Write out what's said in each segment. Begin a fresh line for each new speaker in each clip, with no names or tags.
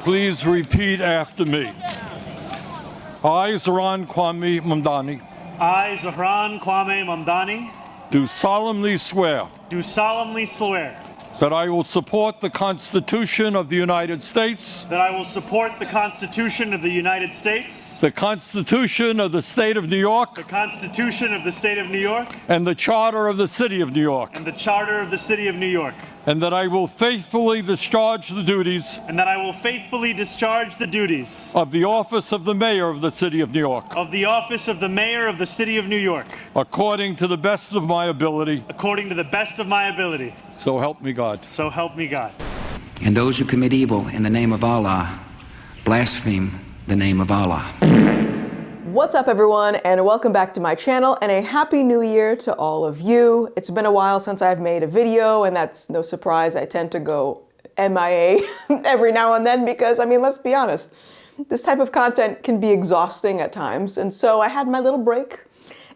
Please repeat after me. I, Zohran Kwame Mamdani,
I, Zohran Kwame Mamdani,
do solemnly swear
that
I will support the Constitution of the United States,
I will support the Constitution of the United States,
the Constitution of the State of New York,
the Constitution of the State of New York,
and the Charter of the City of New York,
and the Charter of the City of New York,
and that I will faithfully discharge the duties
of
the office of the Mayor of the City of New York, according to the best of my ability. So help me God.
So help me God.
And those who commit evil in the name of Allah blaspheme the name of Allah.
What's up, everyone, and welcome back to my channel, and a happy new year to all of you. It's been a while since I've made a video, and that's no surprise. I tend to go MIA every now and then because, I mean, let's be honest, this type of content can be exhausting at times. And so I had my little break,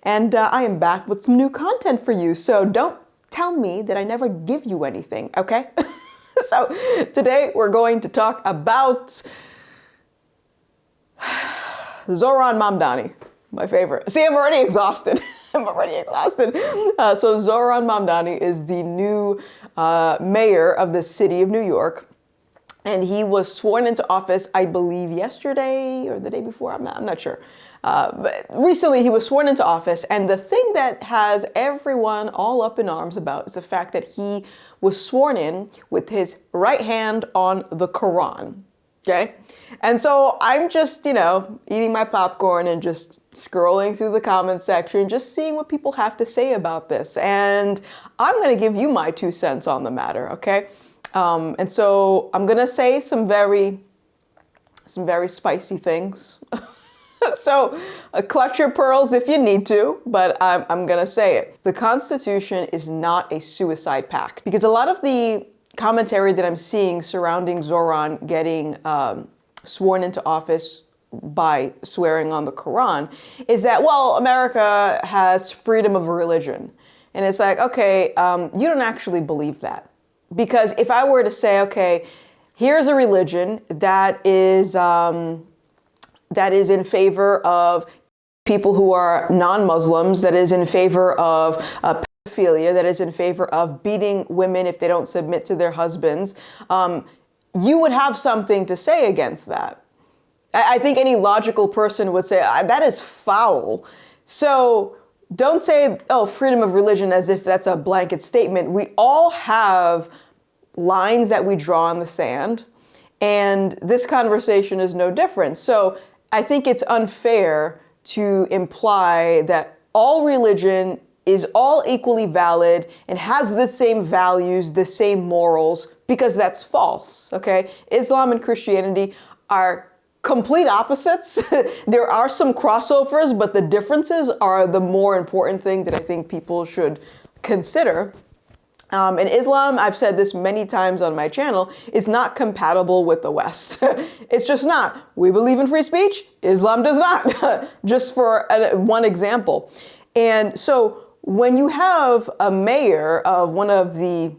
and I am back with some new content for you. So don't tell me that I never give you anything, okay? So today we're going to talk about Zohran Mamdani, my favorite. See, I'm already exhausted. So Zohran Mamdani is the new mayor of the city of New York. And he was sworn into office, I believe, yesterday or the day before. I'm not sure. But recently he was sworn into office. And the thing that has everyone all up in arms about is the fact that he was sworn in with his right hand on the Quran. Okay. And so I'm just, eating my popcorn and just scrolling through the comments section, just seeing what people have to say about this. And I'm going to give you my 2 cents on the matter. Okay. And so I'm going to say some very spicy things. So clutch your pearls if you need to, but I'm going to say it. The Constitution is not a suicide pact, because a lot of the commentary that I'm seeing surrounding Zohran getting sworn into office by swearing on the Quran is that, well, America has freedom of religion. And it's like, okay, you don't actually believe that. Because if I were to say, okay, here's a religion that is in favor of people who are non-Muslims, that is in favor of pedophilia, that is in favor of beating women if they don't submit to their husbands, you would have something to say against that. I think any logical person would say, that is foul. So don't say, oh, freedom of religion as if that's a blanket statement. We all have lines that we draw in the sand, and this conversation is no different. So I think it's unfair to imply that all religion is all equally valid and has the same values, the same morals, because that's false, okay? Islam and Christianity are complete opposites. There are some crossovers, but the differences are the more important thing that I think people should consider. And Islam, I've said this many times on my channel, is not compatible with the West. It's just not. We believe in free speech. Islam does not. Just for one example. And so when you have a mayor of one of the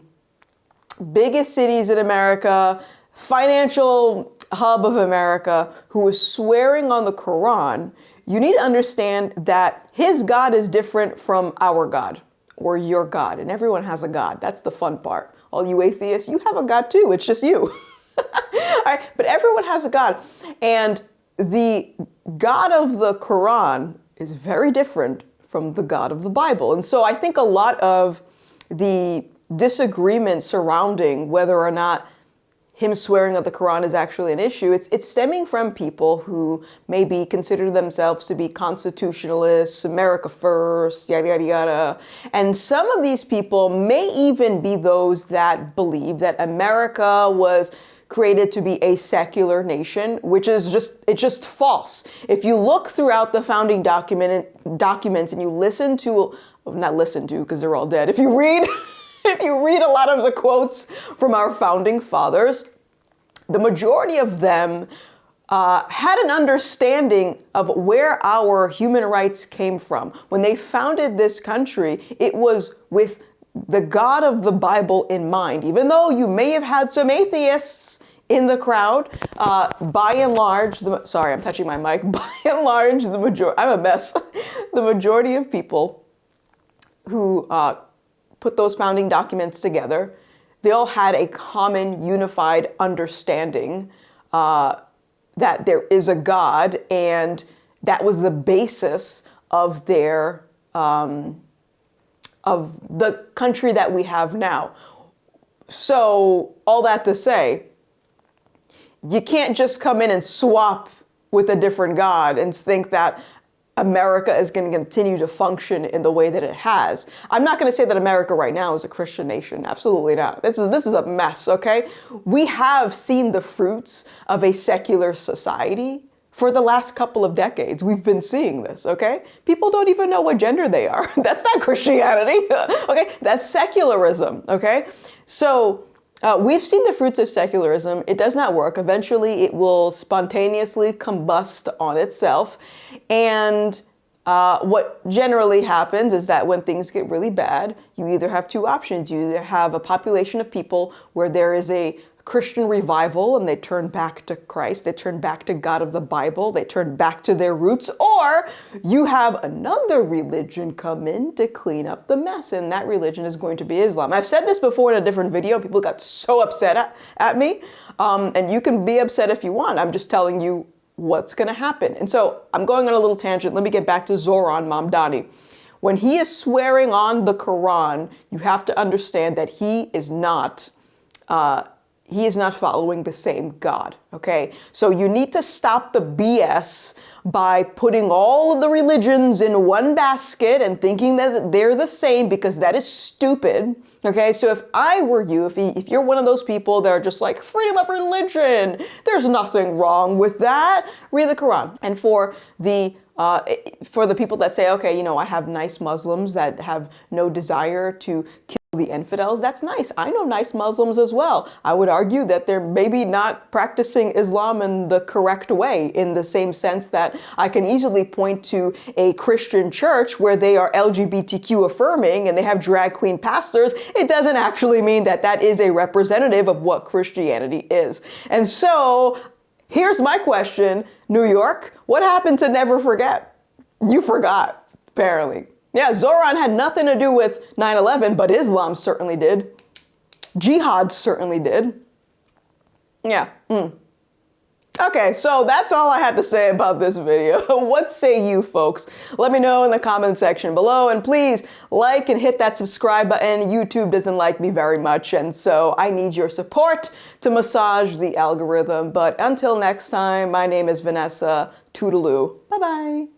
biggest cities in America, financial hub of America, who is swearing on the Quran, you need to understand that his God is different from our God or your God. And everyone has a God. That's the fun part. All you atheists, you have a God too. It's just you. All right, but everyone has a God. And the God of the Quran is very different from the God of the Bible. And so I think a lot of the disagreement surrounding whether or not him swearing at the Quran is actually an issue, it's stemming from people who maybe consider themselves to be constitutionalists, America first, yada, yada, yada. And some of these people may even be those that believe that America was created to be a secular nation, which is just false. If you look throughout the founding documents and you listen to, not listen to because they're all dead, if you read if you read a lot of the quotes from our founding fathers, the majority of them had an understanding of where our human rights came from. When they founded this country, it was with the God of the Bible in mind. Even though you may have had some atheists in the crowd, by and large, sorry, I'm touching my mic. By and large, I'm a mess. The majority of people who put those founding documents together, they all had a common unified understanding that there is a God, and that was the basis of their of the country that we have now. So all that to say, you can't just come in and swap with a different God and think that America is going to continue to function in the way that it has. I'm not going to say that America right now is a Christian nation. Absolutely not. This is a mess, okay? We have seen the fruits of a secular society for the last couple of decades. We've been seeing this, okay? People don't even know what gender they are. That's not Christianity, okay? That's secularism, okay? So we've seen the fruits of secularism. It does not work. Eventually, it will spontaneously combust on itself. And what generally happens is that when things get really bad, you either have two options. You either have a population of people where there is a Christian revival and they turn back to Christ, they turn back to God of the Bible, they turn back to their roots, or you have another religion come in to clean up the mess, and that religion is going to be Islam. I've said this before in a different video. People got so upset at me, and you can be upset if you want. I'm just telling you what's going to happen. And so I'm going on a little tangent. Let me get back to Zoran Mamdani. When he is swearing on the Quran, you have to understand that he is not following the same God, okay? So you need to stop the BS by putting all of the religions in one basket and thinking that they're the same, because that is stupid, okay? So if I were you, if you're one of those people that are just like, freedom of religion, there's nothing wrong with that, read the Quran. And for the people that say, okay, I have nice Muslims that have no desire to kill the infidels, that's nice. I know nice Muslims as well. I would argue that they're maybe not practicing Islam in the correct way, in the same sense that I can easily point to a Christian church where they are LGBTQ affirming and they have drag queen pastors. It doesn't actually mean that that is a representative of what Christianity is. And so here's my question, New York, what happened to never forget? You forgot, apparently. Yeah, Zoran had nothing to do with 9/11, but Islam certainly did. Jihad certainly did. Yeah. Okay, so that's all I had to say about this video. What say you folks? Let me know in the comment section below, and please like and hit that subscribe button. YouTube doesn't like me very much, and so I need your support to massage the algorithm. But until next time, my name is Vanessa. Toodaloo. Bye-bye.